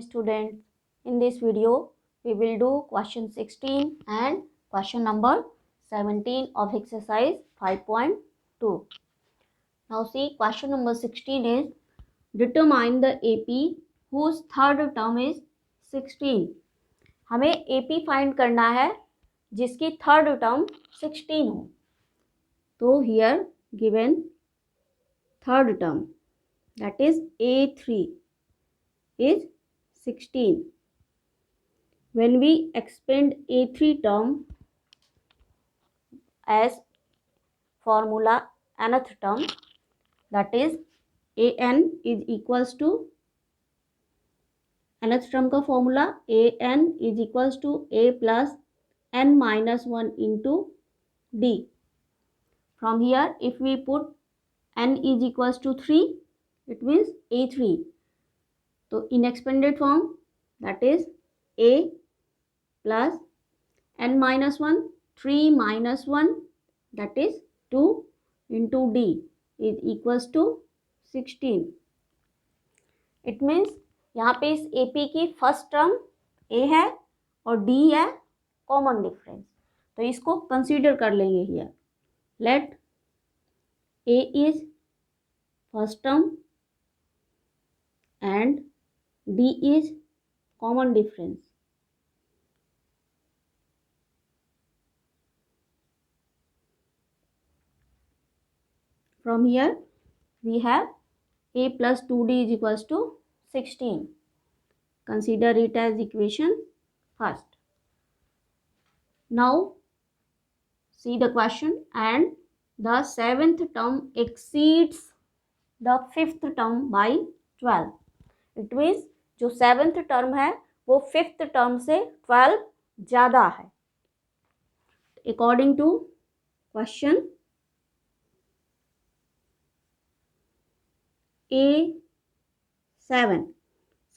students. In this video, we will do question 16 and question number 17 of exercise 5.2. Now see, question number 16 is determine the AP whose third term is 16. हमें AP find करना है जिसकी third term 16 हो. तो here given third term, that is A3 is 16. When we expand A3 term as formula nth term, that is An is equals to nth term का formula An is equals to A plus n minus 1 into D. From here, if we put n is equals to 3, it means A3. So in expanded form, that is A plus n minus 1, 3 minus 1, that is 2 into D is equals to 16. It means यहाँ पे इस AP की first term A है और D है common difference, तो इसको consider कर लेंगे here. Let A is first term and D is common difference. From here, we have A plus 2D is equals to 16. Consider it as equation first. Now, see the question, and the seventh term exceeds the fifth term by 12. It means जो seventh term है वो fifth term से 12 ज़्यादा है. According to question, A7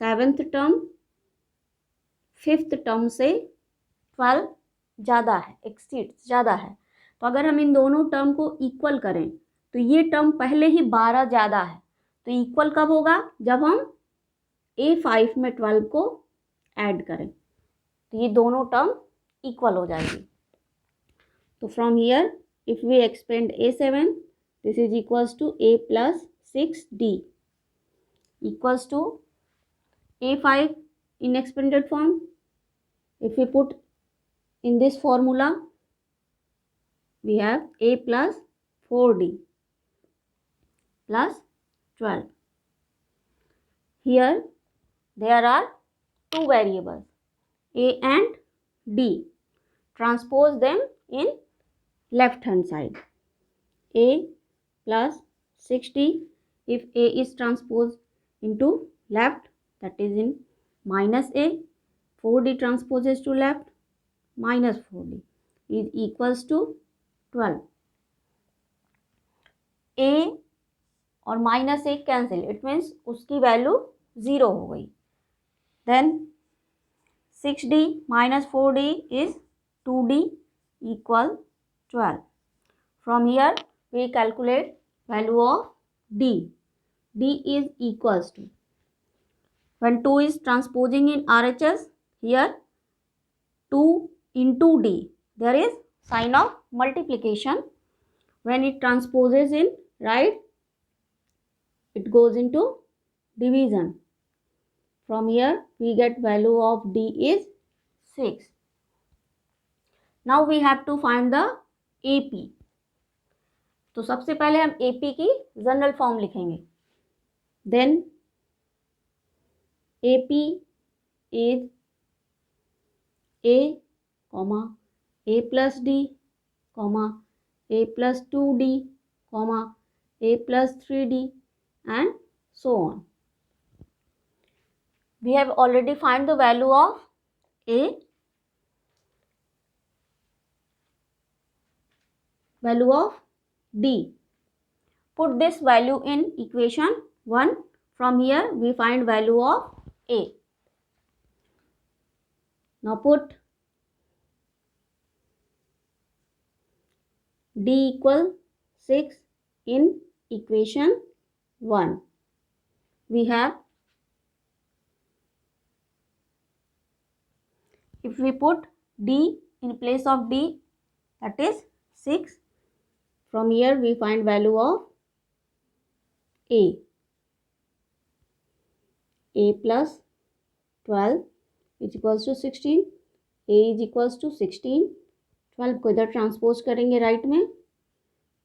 seventh term fifth term से 12 ज़्यादा है, exceeds ज़्यादा है. तो अगर हम इन दोनों टर्म को इक्वल करें तो ये टर्म पहले ही 12 ज़्यादा है, तो इक्वल कब होगा? जब हम A5 में 12 को ऐड करें तो ये दोनों टर्म इक्वल हो जाएगी. तो from here if we expand A7, this is equals to A plus 6D equals to A5 in expanded form. If we put in this formula, we have A plus 4D plus 12. Here there are two variables A and D. Transpose them in left hand side. A plus 6D, if A is transposed into left, that is in minus A, 4D transposes to left, minus 4D is equals to 12. A और minus A cancel, it means उसकी value 0 हो गई. Then 6D minus 4D is 2D equal 12. From here we calculate value of D. D is equals to, when 2 is transposing in RHS, here 2 into D, there is sign of multiplication. When it transposes in right, it goes into division. From here we get value of D is 6. Now we have to find the AP. तो सबसे पहले हम AP की general form लिखेंगे. Then AP is A, A plus D, A plus 2D, A plus 3D and so on. We have already found the value of A, value of D. Put this value in equation 1. From here we find value of A. Now put D equal 6 in equation 1. We have If we put D in place of D, that is 6. From here we find value of A. A plus 12 is equals to 16. A is equals to 16. 12 को इधर transpose करेंगे right में.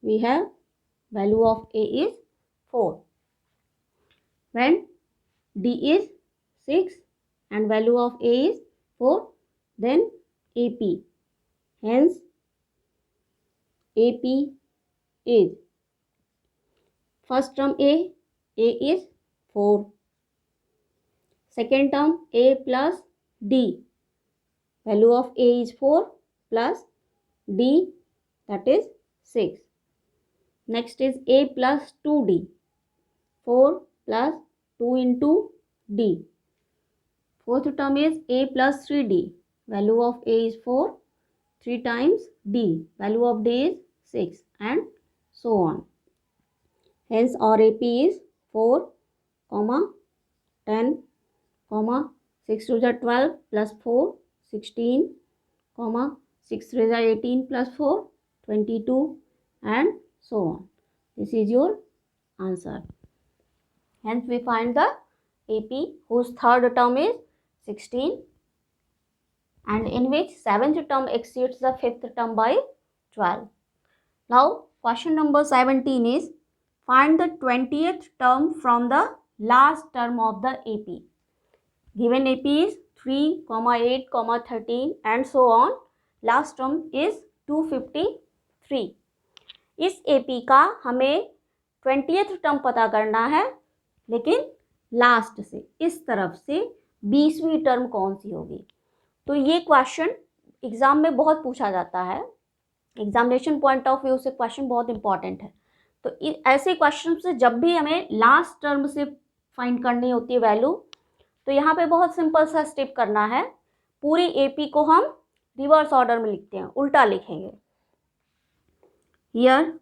We have value of A is 4. When D is 6 and value of A is 4, then AP. Hence, AP is first term A is 4. Second term A plus D. Value of A is 4 plus D, that is 6. Next is A plus 2D. 4 plus 2 into D. Fourth term is A plus 3D. Value of A is 4. 3 times D. Value of D is 6 and so on. Hence our AP is 4, 10, 6 to the 12 plus 4, 16, 6 to the 18 plus 4, 22 and so on. This is your answer. Hence we find the AP whose third term is 16 and in which seventh term exceeds the fifth term by 12. Now question number 17 is find the 20th term from the last term of the AP. Given AP is 3, 8, 13 and so on. Last term is 253. इस AP का हमें 20th term पता करना है, लेकिन last से इस तरफ से 20वीं टर्म कौन सी होगी. तो ये क्वेश्चन एग्जाम में बहुत पूछा जाता है. एग्जामिनेशन पॉइंट ऑफ व्यू से क्वेश्चन बहुत इंपॉर्टेंट है. तो ऐसे क्वेश्चन से जब भी हमें लास्ट टर्म से फाइंड करनी होती है वैल्यू, तो यहाँ पे बहुत सिंपल सा स्टेप करना है. पूरी AP को हम रिवर्स ऑर्डर में लिखते हैं, उल्टा लिखेंगे. Here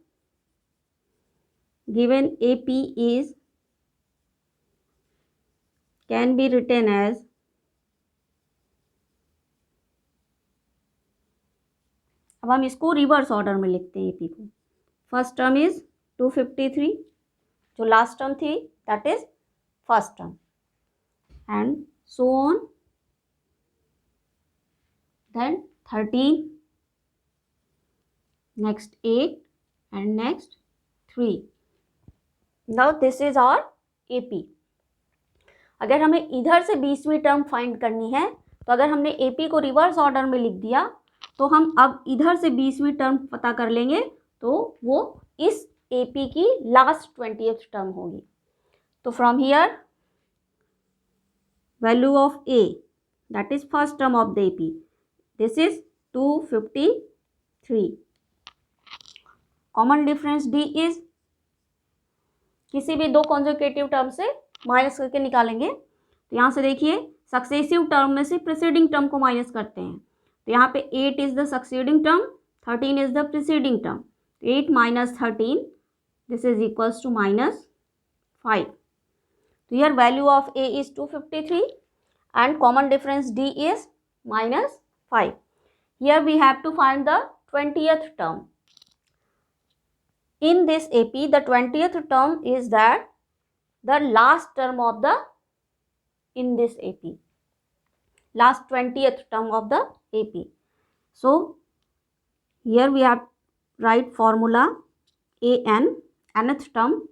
given AP is can be written as अब हम इसको रिवर्स ऑर्डर में लिखते हैं AP को. फर्स्ट टर्म इज 253, जो लास्ट टर्म थी that is first term and so on. Then 13, next 8 and next 3. Now this is our AP. अगर हमें इधर से 20वीं टर्म फाइंड करनी है, तो अगर हमने AP को रिवर्स ऑर्डर में लिख दिया, तो हम अब इधर से 20वीं टर्म पता कर लेंगे, तो वो इस AP की लास्ट 20th टर्म होगी. तो from here value of A, that is first term of the AP, this is 253. Common difference D is किसी भी दो कॉन्जुगेटिव टर्म से माइनस करके निकालेंगे. तो यहाँ से देखिए सक्सेसिव टर्म में से प्रीसीडिंग टर्म को माइनस करते हैं. तो यहाँ पे 8 is the succeeding term, 13 is the preceding term. 8 minus 13, this is equals to minus 5. So here value of A is 253 and common difference D is minus 5. Here we have to find the 20th term. In this AP, the 20th term is that the last term of the in this AP. Last 20th term of the AP. So here we have write formula AN, nth term,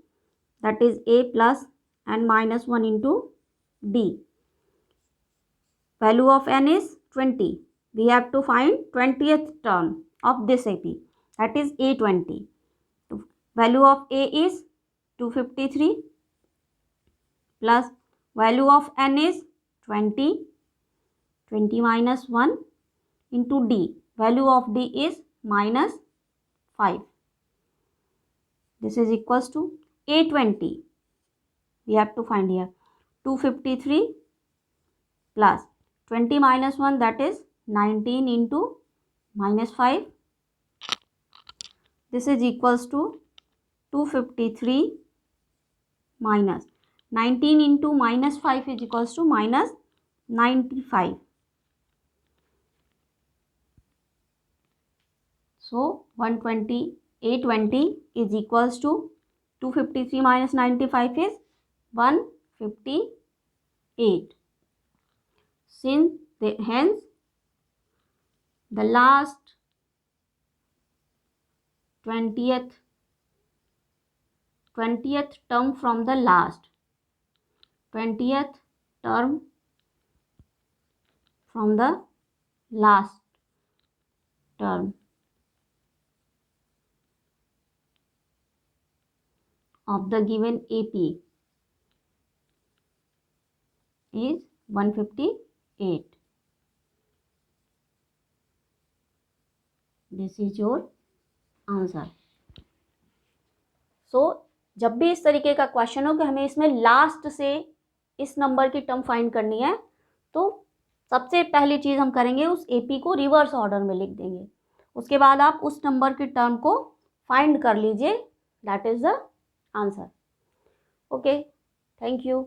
that is A plus n minus 1 into D. Value of n is 20. We have to find 20th term of this AP, that is A20. Value of A is 253 plus value of n is 20. 20 minus 1 into D. Value of D is minus 5. This is equals to A20. We have to find here 253 plus 20 minus 1, that is 19 into minus 5. This is equals to 253 minus 19 into minus 5 is equals to minus 95. So 820 is equals to 253 minus 95 is 158. Hence the last 20th term from the last 20th term from the last term of the given AP is 158. This is your answer. So जब भी इस तरीके का question हो कि हमें इसमें last से इस नंबर की टर्म फाइंड करनी है, तो सबसे पहली चीज़ हम करेंगे उस एपी को रिवर्स ऑर्डर में लिख देंगे. उसके बाद आप उस नंबर की टर्म को फाइंड कर लीजिए. That is the answer. Okay, thank you.